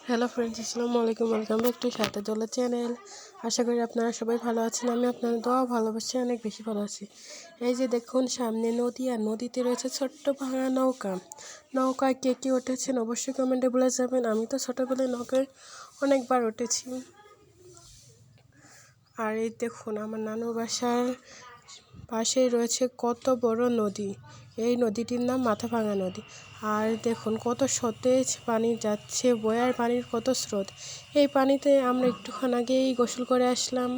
Hello friends, আসসালামু আলাইকুম। Welcome back to সাথে দোলা চ্যানেল। আশা করি আপনারা সবাই ভালো আছেন। আমি আপনাদের দোয়া ভালোবাসি, অনেক বেশি ভালো আছি। এই যে দেখুন, সামনে নদী, আর নদীতে রয়েছে ছোট্ট ভাঙা নৌকা। নৌকায় কে কে উঠেছেন অবশ্যই কমেন্টে বলে যাবেন। আমি তো ছোটোবেলায় নৌকায় অনেকবার উঠেছি। আর এই দেখুন, আমার নানুর বাসার পাশেই রয়েছে কত বড় নদী। এই নদীটির নাম মাথাভাঙা নদী। আর দেখুন কত সতেজ পানি যাচ্ছে, বয়ার পানির কত স্রোত। এই পানিতে আমরা একটুক্ষণ আগেই গোসল করে আসলাম।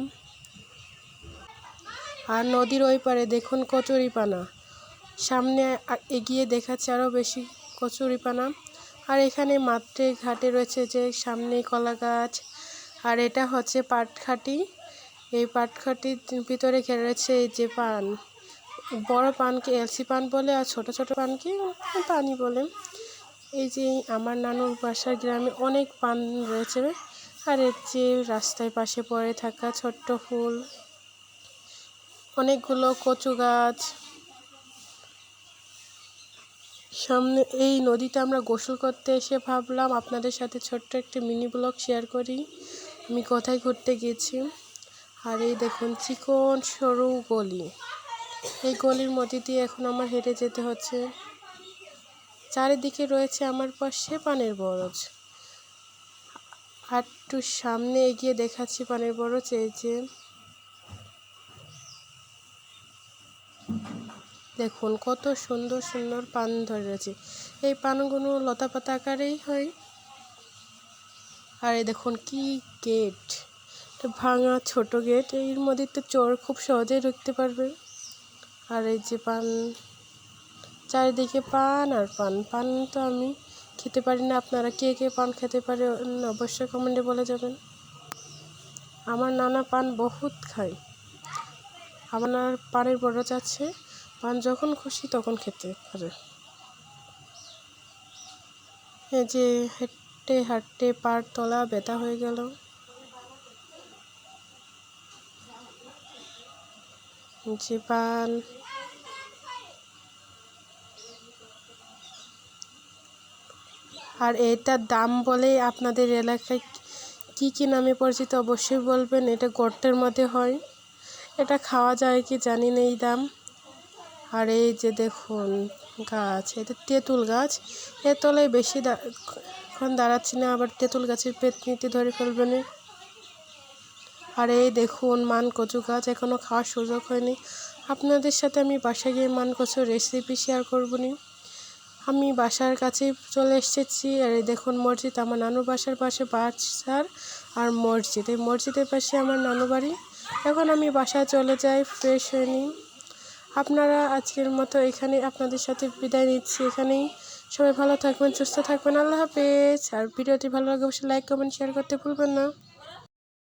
আর নদীর ওই পারে দেখুন কচুরিপানা, সামনে এগিয়ে দেখাচ্ছে আরও বেশি কচুরিপানা। আর এখানে মাঠে ঘাটে রয়েছে যে সামনে কলা গাছ, আর এটা হচ্ছে পাটখাটি। এই পাটখাটির ভিতরে ঘেরা রয়েছে এই যে পান, বড় পানকে এলসি পান বলে, আর ছোট ছোট পানকে পানি বলে। এই যে আমার নানুর বাসার গ্রামে অনেক পান রয়েছে। আর এর যে রাস্তায় পাশে পড়ে থাকা ছোট্ট ফুল, অনেকগুলো কচু গাছ। সামনে এই নদীতে আমরা গোসল করতে এসে ভাবলাম আপনাদের সাথে ছোট্ট একটি মিনি ব্লগ শেয়ার করি, আমি কোথায় ঘুরতে গেছি। আর এই দেখুন চিকন সরু গলি, এই গলির মধ্যে দিয়ে এখন আমার হেঁটে যেতে হচ্ছে। চারিদিকে রয়েছে আমার পাশে পানের বরজ। আর একটু সামনে এগিয়ে দেখাচ্ছি পানের বরজ। এই যে দেখুন কত সুন্দর সুন্দর পান ধরে রয়েছে। এই পানগুলো লতা পাতা আকারেই হয়। আর এই দেখুন কি গেট, ভাঙা ছোট গেট, এর মধ্যে তো চোর খুব সহজেই ঢুকতে পারবে। আর এই যে পান, চারিদিকে পান আর পান। পান তো আমি খেতে পারি না, আপনারা কে কে পান খেতে পারে অবশ্যই কমেন্টে বলে যাবেন। আমার নানা পান বহুত খায়। আমার নানার পানের বরজ আছে, পান যখন খুশি তখন খেতে পারে। এই যে হাঁটতে হাঁটতে পার তলা ব্যথা হয়ে গেল। যে পান, আর এটার দাম বলে আপনাদের এলাকায় কি কি নামে পরিচিত অবশ্যই বলবেন। এটা গর্তের মধ্যে হয়, এটা খাওয়া যায় কি জানি না এই দাম। আর এই যে দেখুন গাছ, এটা তেঁতুল গাছ। এর তলায় বেশি এখন দাঁড়াচ্ছি না, আবার তেঁতুল গাছের পেতনিতে ধরে ফেলবে না। আর এই দেখুন মান কচু গাছ, এখনও খাওয়ার সুযোগ হয়নি। আপনাদের সাথে আমি বাসায় গিয়ে মান কচুর রেসিপি শেয়ার করব নি। আমি বাসার কাছে চলে এসেছি। আর এই দেখুন মসজিদ, আমার নানুর বাসার পাশে বাজার আর মসজিদ, এই মসজিদের পাশে আমার নানু বাড়ি। এখন আমি বাসায় চলে যাই, ফ্রেশ হয়ে নিই। আপনারা আজকের মতো এখানে আপনাদের সাথে বিদায় নিচ্ছি। এখানেই সবাই ভালো থাকবেন, সুস্থ থাকবেন। আল্লাহ হাফেজ। আর ভিডিওটি ভালো লাগে অবশ্যই লাইক কমেন্ট শেয়ার করতে ভুলবেন না।